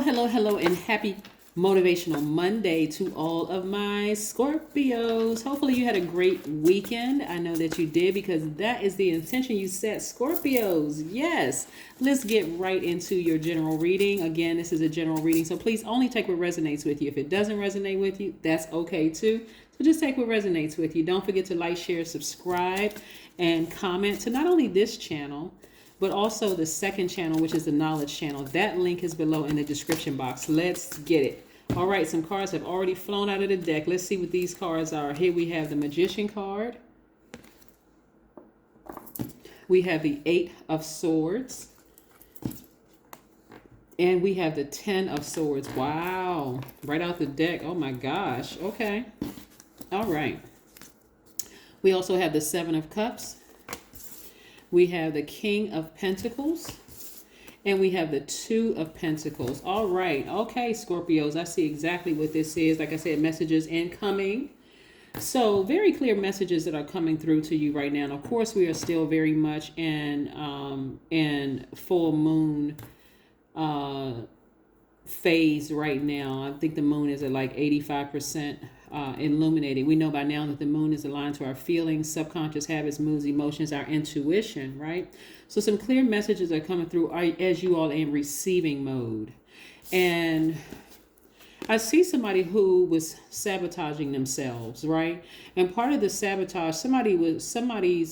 Hello, and happy Motivational Monday to all of my Scorpios. Hopefully you had a great weekend. I know that you did because that is the intention you set, Scorpios. Yes. Let's get right into your general reading. Again, this is a general reading, so please only take what resonates with you. If it doesn't resonate with you, that's okay too. So just take what resonates with you. Don't forget to like, share, subscribe, and comment to not only this channel, but also the second channel, which is the knowledge channel. That link is below in the description box. Let's get it. All right, some cards have already flown out of the deck. Let's see what these cards are. Here we have the Magician card. We have the Eight of Swords. And we have the Ten of Swords. Wow. Right out the deck. Oh my gosh. Okay. All right. We also have the Seven of Cups. We have the King of Pentacles. And we have the Two of Pentacles. All right. Okay, Scorpios. I see exactly what this is. Like I said, messages incoming. So very clear messages that are coming through to you right now. And of course, we are still very much in full moon phase right now. I think the moon is at like 85% illuminated. We know by now that the moon is aligned to our feelings, subconscious habits, moods, emotions, our intuition, right? So some clear messages are coming through as you all in receiving mode. And I see somebody who was sabotaging themselves, right? And part of the sabotage, somebody's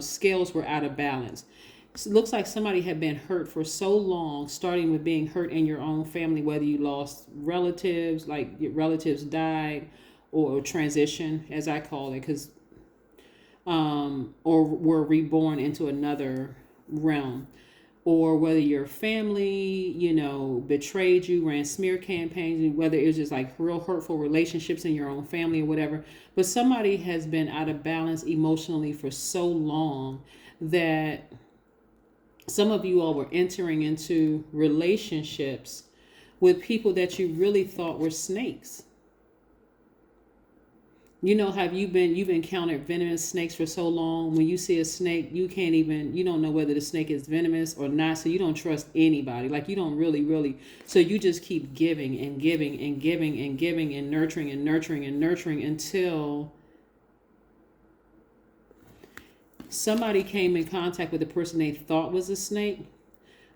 scales were out of balance. It looks like somebody had been hurt for so long, starting with being hurt in your own family, whether you lost relatives, like your relatives died, or transition, as I call it, because or were reborn into another realm, or whether your family, betrayed you, ran smear campaigns, whether it was just like real hurtful relationships in your own family or whatever. But somebody has been out of balance emotionally for so long that some of you all were entering into relationships with people that you really thought were snakes. Have you've encountered venomous snakes for so long? When you see a snake, you don't know whether the snake is venomous or not. So you don't trust anybody. Like you don't really. So you just keep giving and giving and giving and giving and nurturing and nurturing and nurturing until somebody came in contact with the person they thought was a snake.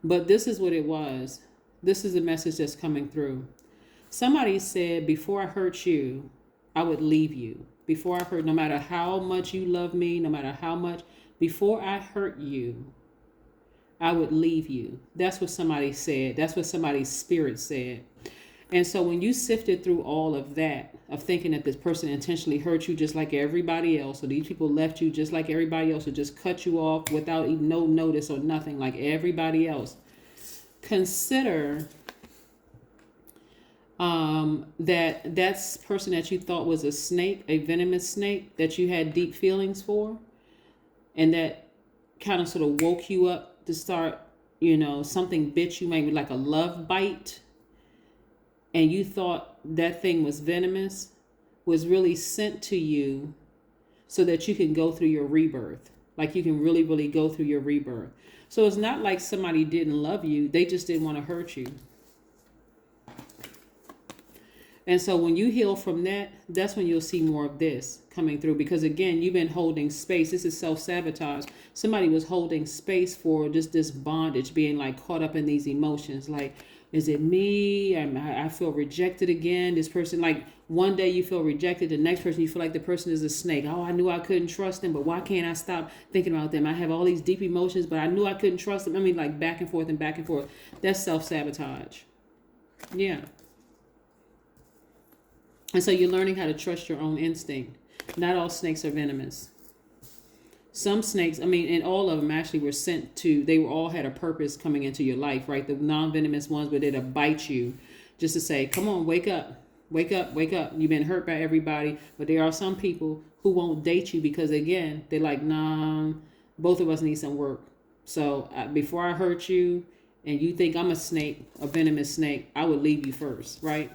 But this is what it was. This is the message that's coming through. Somebody said, before I hurt you, I would leave you. Before I hurt, no matter how much you love me, no matter how much, before I hurt you, I would leave you. That's what somebody said. That's what somebody's spirit said. And so when you sifted through all of that, of thinking that this person intentionally hurt you just like everybody else, or these people left you just like everybody else, or just cut you off without even no notice or nothing like everybody else, consider that's person that you thought was a snake, a venomous snake that you had deep feelings for, and that kind of sort of woke you up to start, something bit you, maybe like a love bite, and you thought that thing was venomous, was really sent to you so that you can go through your rebirth. Like you can really go through your rebirth. So it's not like somebody didn't love you. They just didn't want to hurt you. And so when you heal from that, that's when you'll see more of this coming through. Because again, you've been holding space. This is self-sabotage. Somebody was holding space for just this bondage, being like caught up in these emotions. Like, is it me? I feel rejected again. This person, like one day you feel rejected. The next person, you feel like the person is a snake. Oh, I knew I couldn't trust them, but why can't I stop thinking about them? I have all these deep emotions, but I knew I couldn't trust them. I mean, like back and forth and back and forth. That's self-sabotage. Yeah. And so you're learning how to trust your own instinct. Not all snakes are venomous. Some snakes, and all of them actually were sent to, they all had a purpose coming into your life, right? The non-venomous ones were there to bite you, just to say, come on, wake up, wake up, wake up. You've been hurt by everybody. But there are some people who won't date you because, again, they're like, nah, both of us need some work. So before I hurt you and you think I'm a snake, a venomous snake, I would leave you first, right?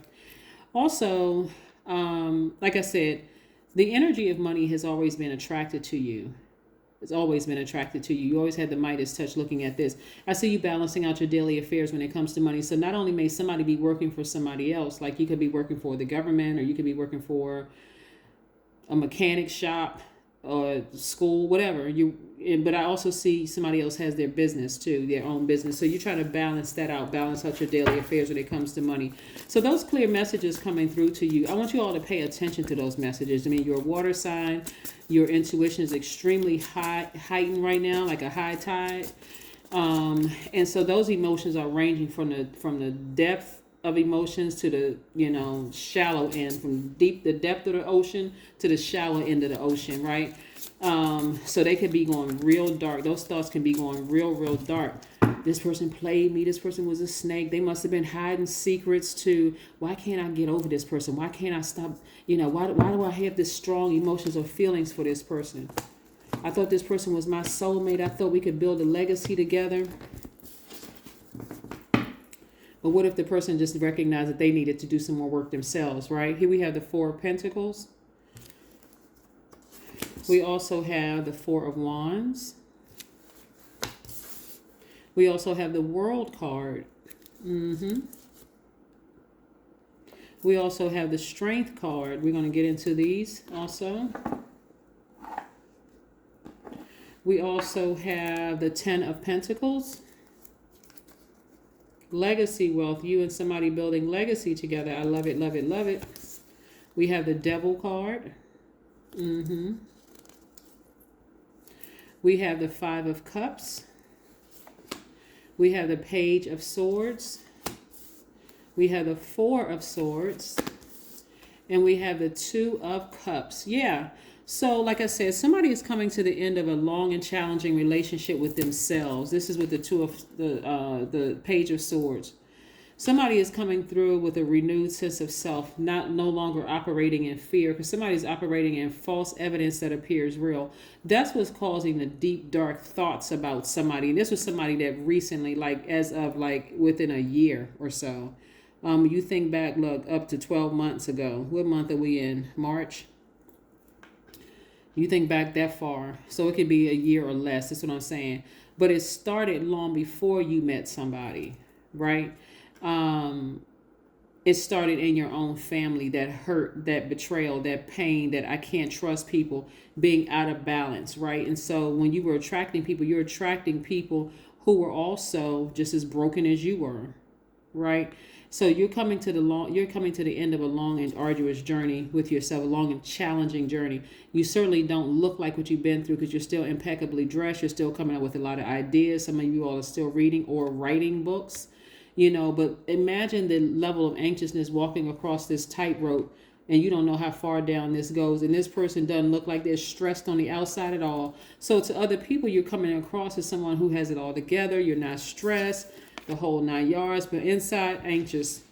Also, like I said, the energy of money has always been attracted to you. It's always been attracted to you. You always had the Midas touch looking at this. I see you balancing out your daily affairs when it comes to money. So not only may somebody be working for somebody else, like you could be working for the government, or you could be working for a mechanic shop or school, whatever. But I also see somebody else has their business too, their own business. So you try to balance that out, balance out your daily affairs when it comes to money. So those clear messages coming through to you, I want you all to pay attention to those messages. I mean, you're a water sign. Your intuition is extremely heightened right now, like a high tide. And so those emotions are ranging from the depth of emotions to the shallow end, from the depth of the ocean to the shallow end of the ocean, right? So they could be going real dark. Those thoughts can be going real dark. This person played me. This person was a snake. They must have been hiding secrets to, why can't I get over this person? Why can't I stop? Why do I have this strong emotions or feelings for this person? I thought this person was my soulmate. I thought we could build a legacy together. But what if the person just recognized that they needed to do some more work themselves, right? Here we have the Four of Pentacles. We also have the Four of Wands. We also have the World card. We also have the Strength card. We're going to get into these also. We also have the Ten of Pentacles. Legacy wealth, you and somebody building legacy together. I love it, love it, love it. We have the Devil card. We have the Five of Cups. We have the Page of Swords. We have the Four of Swords. And we have the Two of Cups. Yeah. So, like I said, somebody is coming to the end of a long and challenging relationship with themselves. This is with the Page of Swords. Somebody is coming through with a renewed sense of self, no longer operating in fear, because somebody is operating in false evidence that appears real. That's what's causing the deep, dark thoughts about somebody. And this was somebody that recently, as of within a year or so. You think back, look, up to 12 months ago. What month are we in? March? You think back that far. So it could be a year or less. That's what I'm saying. But it started long before you met somebody, right? It started in your own family, that hurt, that betrayal, that pain, that I can't trust people, being out of balance, right? And so when you were attracting people, you're attracting people who were also just as broken as you were, right? So you're coming to the end of a long and arduous journey with yourself, a long and challenging journey. You certainly don't look like what you've been through, because you're still impeccably dressed. You're still coming up with a lot of ideas. Some of you all are still reading or writing books, but imagine the level of anxiousness walking across this tightrope, and you don't know how far down this goes. And this person doesn't look like they're stressed on the outside at all. So to other people, you're coming across as someone who has it all together. You're not stressed, the whole 9 yards, but inside anxious,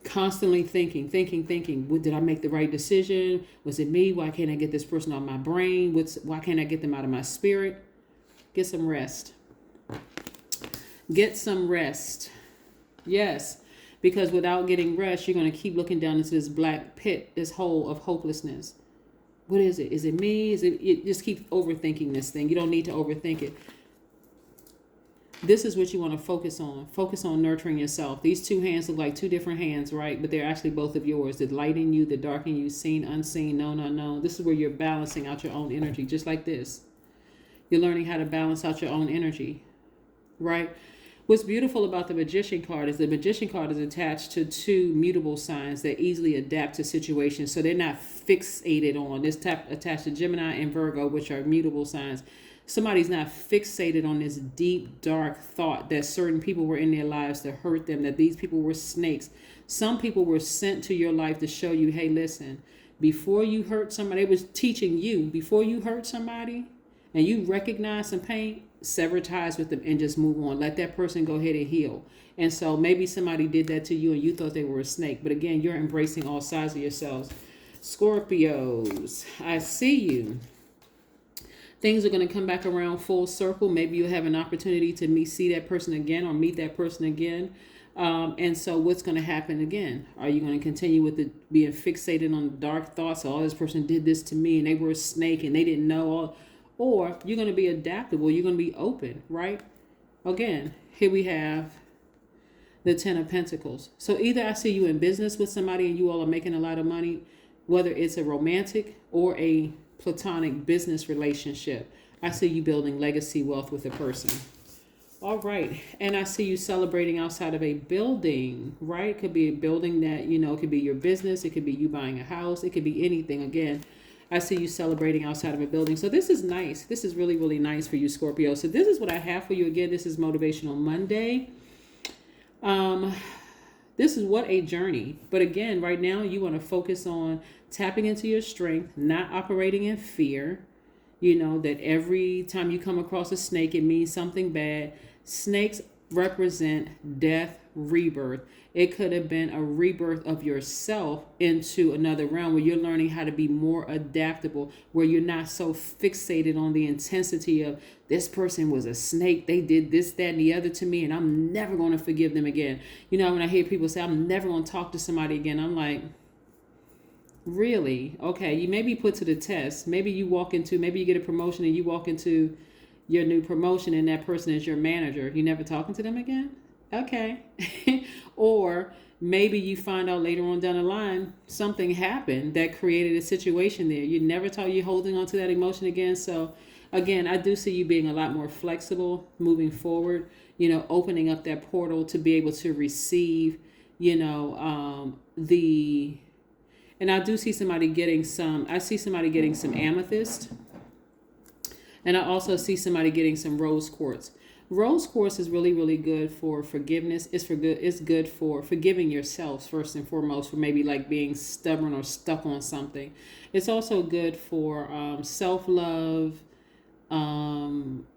constantly thinking. Did I make the right decision? Was it me? Why can't I get this person out of my brain? Why can't I get them out of my spirit? Get some rest. Get some rest. Yes, because without getting rest, you're going to keep looking down into this black pit, this hole of hopelessness. What is it? Is it me? You just keep overthinking this thing. You don't need to overthink it. This is what you want to focus on. Focus on nurturing yourself. These two hands look like two different hands, right? But they're actually both of yours. The light in you, the dark in you, seen, unseen, known, unknown. This is where you're balancing out your own energy, just like this. You're learning how to balance out your own energy, right? What's beautiful about the Magician card is the Magician card is attached to two mutable signs that easily adapt to situations. So they're not fixated on this attached to Gemini and Virgo, which are mutable signs. Somebody's not fixated on this deep, dark thought that certain people were in their lives to hurt them, that these people were snakes. Some people were sent to your life to show you, hey, listen, before you hurt somebody, it was teaching you, before you hurt somebody and you recognize some pain, sever ties with them and just move on. Let that person go ahead and heal. And so maybe somebody did that to you and you thought they were a snake. But again, you're embracing all sides of yourselves. Scorpios, I see you. Things are going to come back around full circle. Maybe you'll have an opportunity to see that person again or meet that person again. And so what's going to happen again? Are you going to continue with being fixated on the dark thoughts? Oh, this person did this to me and they were a snake and they didn't know all. Or you're going to be adaptable. You're going to be open, right? Again, here we have the 10 of Pentacles. So either I see you in business with somebody and you all are making a lot of money, whether it's a romantic or a platonic business relationship. I see you building legacy wealth with a person. All right. And I see you celebrating outside of a building, right? It could be a building that, it could be your business. It could be you buying a house. It could be anything. Again, I see you celebrating outside of a building. So this is nice. This is really, really nice for you, Scorpio. So this is what I have for you. Again, this is Motivational Monday. This is what a journey. But again, right now you want to focus on tapping into your strength, not operating in fear. That every time you come across a snake, it means something bad. Snakes represent death, rebirth. It could have been a rebirth of yourself into another realm where you're learning how to be more adaptable, where you're not so fixated on the intensity of this person was a snake. They did this, that, and the other to me, and I'm never going to forgive them again. When I hear people say, I'm never going to talk to somebody again, I'm like, really? Okay, you may be put to the test. Maybe you get a promotion and you walk into your new promotion and that person is your manager. You never talking to them again? Okay. Or maybe you find out later on down the line, something happened that created a situation there. You're holding on to that emotion again. So again, I do see you being a lot more flexible moving forward, opening up that portal to be able to receive, and I do see somebody getting some amethyst. And I also see somebody getting some rose quartz. Rose quartz is really, really good for forgiveness. It's good for forgiving yourselves first and foremost for maybe like being stubborn or stuck on something. It's also good for self-love, calling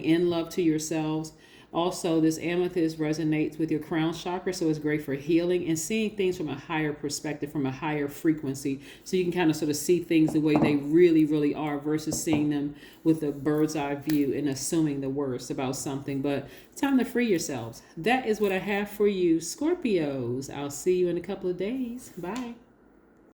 in love to yourselves. Also, this amethyst resonates with your crown chakra, so it's great for healing and seeing things from a higher perspective, from a higher frequency. So you can kind of sort of see things the way they really, really are versus seeing them with a bird's eye view and assuming the worst about something. But it's time to free yourselves. That is what I have for you, Scorpios. I'll see you in a couple of days. Bye.